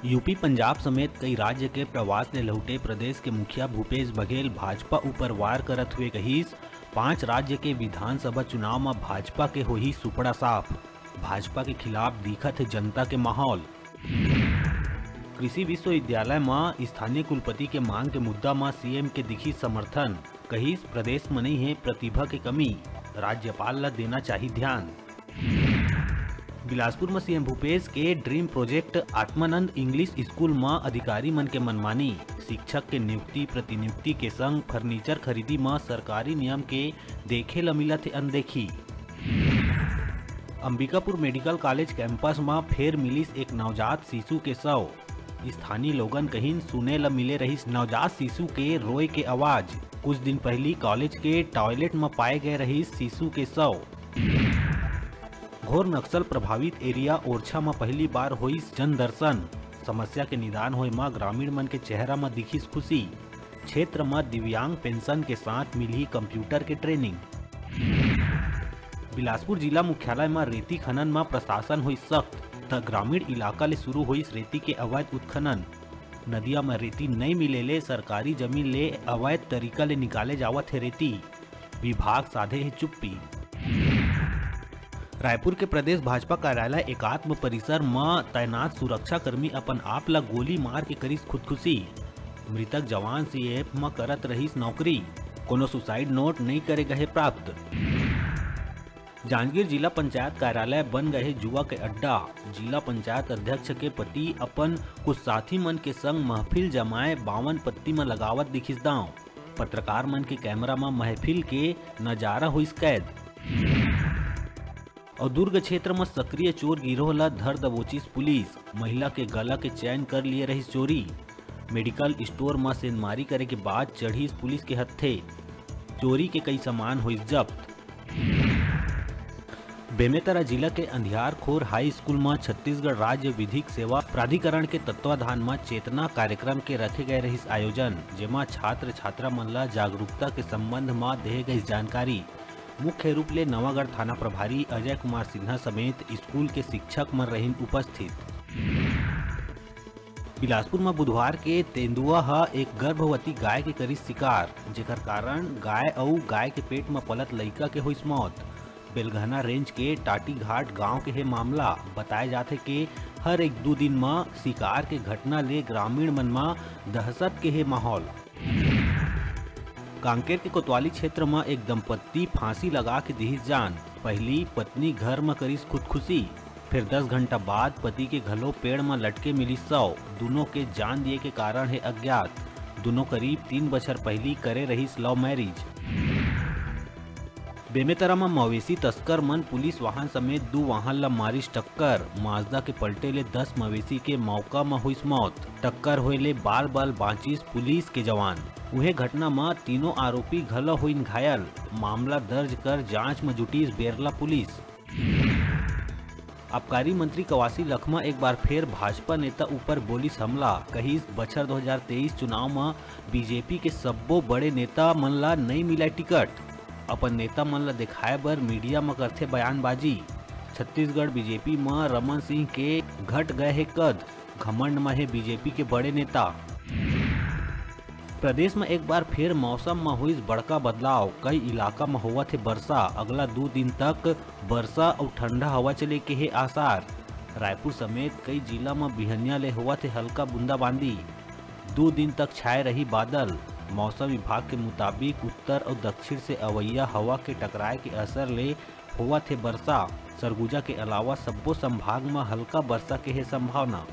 UP Punjab समेत कई राज्य के प्रवास ले लौटे प्रदेश के मुखिया भूपेश बघेल भाजपा ऊपर वार करत हुए कहिस 5 राज्य के विधानसभा चुनाव में भाजपा के होही सुपड़ा साफ। भाजपा के खिलाफ दिखत है जनता के माहौल। कृषि विश्वविद्यालय में स्थानीय कुलपति के मांग के मुद्दा में सीएम के दिखी समर्थन। कहिस प्रदेश में नहीं है प्रतिभा की कमी, राज्यपाल ला देना चाहिए ध्यान। बिलासपुर में सीएम भूपेश के dream project Atmanand English school में अधिकारी मन के मनमानी, शिक्षक के नियुक्ति प्रतिनियुक्ति के संग फर्नीचर खरीदी में सरकारी नियम के देखे ला मिलत है अनदेखी। अंबिकापुर मेडिकल कॉलेज कैंपस में फिर मिलिस एक नवजात शिशु के शव। स्थानीय लोगन कहीं सुने ला मिले रही नवजात शिशु के रोए के आवाज। कुछ दिन पहले कॉलेज के टॉयलेट में पाए गए रही शिशु के शव। घोर नक्सल प्रभावित एरिया ओरछा में पहली बार हुई जन दर्शन। समस्या के निदान होए में ग्रामीण मन के चेहरा में दिखी खुशी। क्षेत्र में दिव्यांग पेंशन के साथ मिली कंप्यूटर के ट्रेनिंग। बिलासपुर जिला मुख्यालय में रेती खनन में प्रशासन हुई सख्त, त ग्रामीण इलाका ले शुरू हुई रेती के अवैध उत्खनन। नदिया में रेती नहीं मिलेले सरकारी जमीन ले अवैध तरीका ले निकाले जावत है रेती। विभाग साधे है चुप्पी। रायपुर के प्रदेश भाजपा कार्यालय एकात्म परिसर में तैनात सुरक्षा कर्मी अपन आप ला गोली मार के करीस खुदकुशी। मृतक जवान सीएएफ में करत रहीस नौकरी, कोनो सुसाइड नोट नहीं करे गए प्राप्त। जांजगीर जिला पंचायत कार्यालय बन गए जुआ के अड्डा। जिला पंचायत अध्यक्ष के पति अपन कुछ साथी मन के संग महफिल जमाए 52 पत्ती में लगावत दिखिस दांव। पत्रकार मन के कैमरा में महफिल के नजारा हुई कैद। और दुर्ग क्षेत्र में सक्रिय चोर गिरोह ला धर दबोचिस पुलिस। महिला के गला के चैन कर लिए रही चोरी। मेडिकल स्टोर में सेंधमारी करे के बाद चढ़ी पुलिस के हत्थे। चोरी के कई सामान हुई जब्त। बेमेतरा जिला के अंधियारखोर हाई स्कूल में छत्तीसगढ़ राज्य विधिक सेवा प्राधिकरण के तत्वाधान में चेतना कार्यक्रम के रखे गए रही आयोजन, जेमा छात्र छात्रा मन ला जागरूकता के संबंध में दे गई जानकारी। मुख्य रूप ले नवागढ़ थाना प्रभारी अजय कुमार सिन्हा समेत स्कूल के शिक्षक मन रहीन उपस्थित। बिलासपुर में बुधवार के तेंदुआ एक गर्भवती गाय के करी शिकार, जेकर कारण गाय और गाय के पेट में पलत लइका के हुई मौत। बेलगहना रेंज के टाटी घाट गांव के है मामला। बताए जाते कि हर 1-2 दिन में शिकार के घटना ले ग्रामीण मन में दहशत के है माहौल। कांकेर के कोतवाली क्षेत्र में एक दंपत्ति फांसी लगा के दी जान। पहली पत्नी घर में करीस खुदकुशी, फिर 10 घंटा बाद पति के घलो पेड़ में लटके मिली शव। दोनों के जान दिए के कारण है अज्ञात। दोनों करीब 3 बछर पहली करे रही लव मैरिज। बेमेतरा में मवेशी तस्कर मन पुलिस वाहन समेत 2 वाहन ला मारिस टक्कर। माजदा के पलटे ले 10 मवेशी के मौका में हुई मौत। टक्कर होए ले बाल बांचिस पुलिस के जवान। उहे घटना में तीनों आरोपी घलो हुई घायल। मामला दर्ज कर जांच में जुटी बेरला पुलिस। आबकारी मंत्री कवासी लखमा एक बार फिर भाजपा नेता ऊपर बोलिस हमला। कहिस बछर 2023 चुनाव में बीजेपी के सब्बो बड़े नेता मन ला नहीं मिला टिकट। अपन नेता मन ला दिखाए बर मीडिया में करथे बयानबाजी। छत्तीसगढ़ बीजेपी में रमन सिंह के घट गए है कद, घमंड में है बीजेपी के बड़े नेता। प्रदेश में एक बार फिर मौसम में हुई बड़का बदलाव। कई इलाका में हुआ थे वर्षा। अगला 2 दिन तक वर्षा और ठंडा हवा चले के है आसार। रायपुर समेत कई जिला में बिहनिया ले हुआ थे हल्का बूंदाबांदी। 2 दिन तक छाए रही बादल। मौसम विभाग के मुताबिक उत्तर और दक्षिण से अवैया हवा के टकराए के असर ले हुआ थे वर्षा। सरगुजा के अलावा सब्बो संभाग में हल्का वर्षा के है संभावना।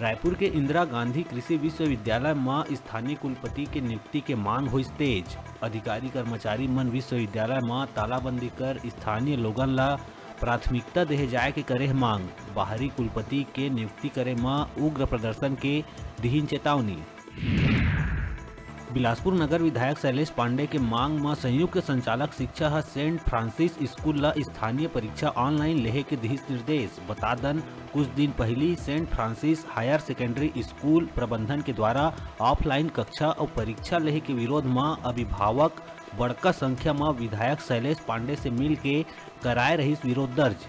रायपुर के इंदिरा गांधी कृषि विश्वविद्यालय में स्थानीय कुलपति के नियुक्ति के मांग हुई तेज। अधिकारी कर्मचारी मन विश्वविद्यालय में तालाबंदी कर स्थानीय लोगन ला प्राथमिकता दे जाए के करे मांग। बाहरी कुलपति के नियुक्ति करे में उग्र प्रदर्शन के दीहिन चेतावनी। बिलासपुर नगर विधायक शैलेश पांडे के मांग में संयुक्त संचालक शिक्षा सेंट फ्रांसिस स्कूल ला स्थानीय परीक्षा ऑनलाइन लेहे के दिहिस निर्देश। बता दन कुछ दिन पहले Saint Francis higher secondary school प्रबंधन के द्वारा ऑफलाइन कक्षा और परीक्षा लेहे के विरोध में अभिभावक बड़का संख्या में विधायक शैलेश पांडे से मिल के कराए रही विरोध दर्ज।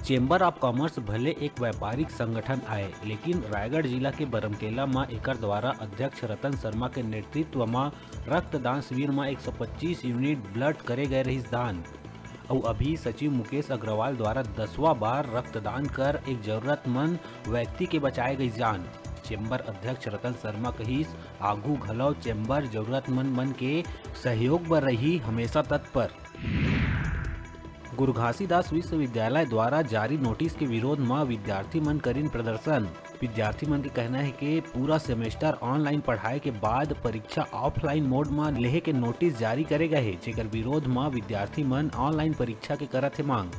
चेंबर ऑफ कॉमर्स भले एक व्यापारिक संगठन आए, लेकिन रायगढ़ जिला के बरमकेला में एकर द्वारा अध्यक्ष रतन शर्मा के नेतृत्व में रक्तदान शिविर में 125 यूनिट ब्लड करे गए रहिस दान। और अभी सचिव मुकेश अग्रवाल द्वारा 10वां बार रक्तदान कर एक जरूरतमंद व्यक्ति के बचाए गई जान। चेंबर अध्यक्ष रतन शर्मा कहिस आगू घलौ चेंबर जरूरतमंद मन के सहयोग बर रही हमेशा तत्पर। गुरु घासीदास विश्वविद्यालय द्वारा जारी नोटिस के विरोध में विद्यार्थी मन करीन प्रदर्शन। विद्यार्थी मन के कहना है कि पूरा सेमेस्टर ऑनलाइन पढ़ाई के बाद परीक्षा ऑफलाइन मोड में लेहे के नोटिस जारी करे गए है, जेकर विरोध में विद्यार्थी मन ऑनलाइन परीक्षा के करत है मांग।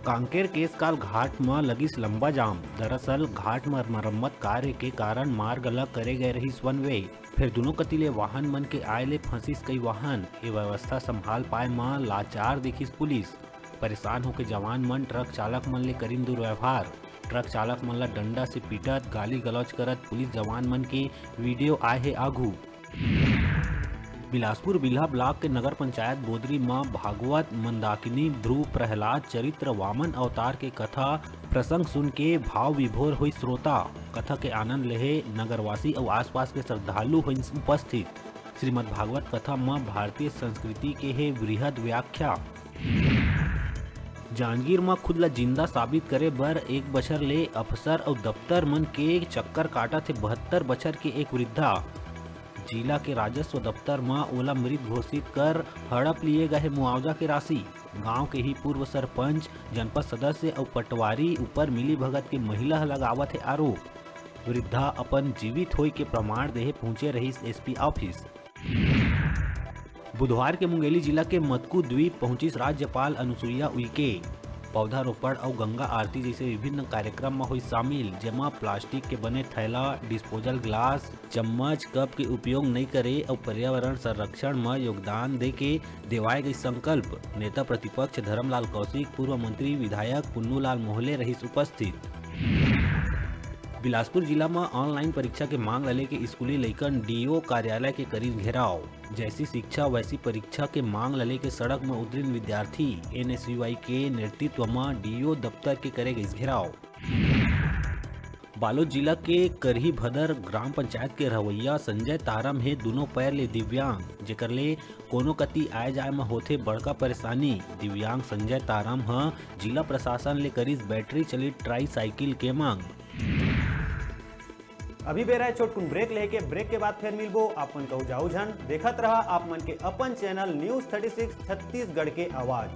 कांकेर केसकाल घाट में लगिस लंबा जाम। दरअसल घाट में मरम्मत कार्य के कारण मार्ग अलग करे गए रहिस वन वे। फिर दोनों कतिले वाहन मन के आए ले फंसिस कई वाहन। ये व्यवस्था संभाल पाए मां लाचार दिखिस पुलिस। परेशान होके जवान मन ट्रक चालक मन ले करीन दुर्व्यवहार। ट्रक चालक मन ला डंडा से पीटत गाली गलौज करत पुलिस जवान मन के वीडियो आए है आगू। बिलासपुर बिल्हा ब्लॉक के नगर पंचायत बोदरी में भागवत मंदाकिनी ध्रुव प्रहलाद चरित्र वामन अवतार के कथा प्रसंग सुन के भाव विभोर हुई श्रोता। कथा के आनंद लेहे नगरवासी और आसपास के श्रद्धालु हुई उपस्थित। श्रीमद् भागवत कथा में भारतीय संस्कृति के है वृहद व्याख्या। जांजगीर में खुद ला जिंदा साबित करे बर एक बछर ले अफसर और दफ्तर मन के चक्कर काटा थे 72 बछर के एक वृद्धा। जिला के राजस्व दफ्तर में ओला मृत घोषित कर हड़प लिए गए मुआवजा की राशि। गांव के ही पूर्व सरपंच, जनपद सदस्य और पटवारी ऊपर मिली भगत की महिला लगावत है आरोप। वृद्धा अपन जीवित होई के प्रमाण देहे पहुंचे रही एसपी ऑफिस। बुधवार के मुंगेली जिला के मतकू द्वीप पहुंची राज्यपाल अनुसुईया उइके। पौधारोपण और गंगा आरती जैसे विभिन्न कार्यक्रम में हुई शामिल, जेमा प्लास्टिक के बने थैला, डिस्पोजल ग्लास, चम्मच, कप के उपयोग नहीं करे और पर्यावरण संरक्षण में योगदान दे के देवाए गई संकल्प। नेता प्रतिपक्ष धर्मलाल कौशिक, पूर्व मंत्री विधायक पुन्नू लाल मोहले रहीस उपस्थित। बिलासपुर जिला में ऑनलाइन परीक्षा के मांग लले के स्कूली लइकन डीओ कार्यालय के करीब घेराव। जैसी शिक्षा वैसी परीक्षा के मांग लले के सड़क में उतरिन विद्यार्थी। एनएसयूआई के नेतृत्व में डीओ दफ्तर के करे गई घेराव। बालोद जिला के करही भदर ग्राम पंचायत के रवैया संजय तारम है दोनों पैर ले दिव्यांग, जेकर ले कोनो कति आए जाए में होथे बड़का परेशानी। दिव्यांग संजय तारम ह जिला प्रशासन ले करीस बैटरी चलित ट्राई साइकिल के मांग। अभी बेरा है छोटकुन ब्रेक लेके, ब्रेक के बाद फिर मिलबो। आप मन कहू जाऊ झन देखत रहा आप मन के अपन चैनल न्यूज 36 छत्तीसगढ़ के आवाज।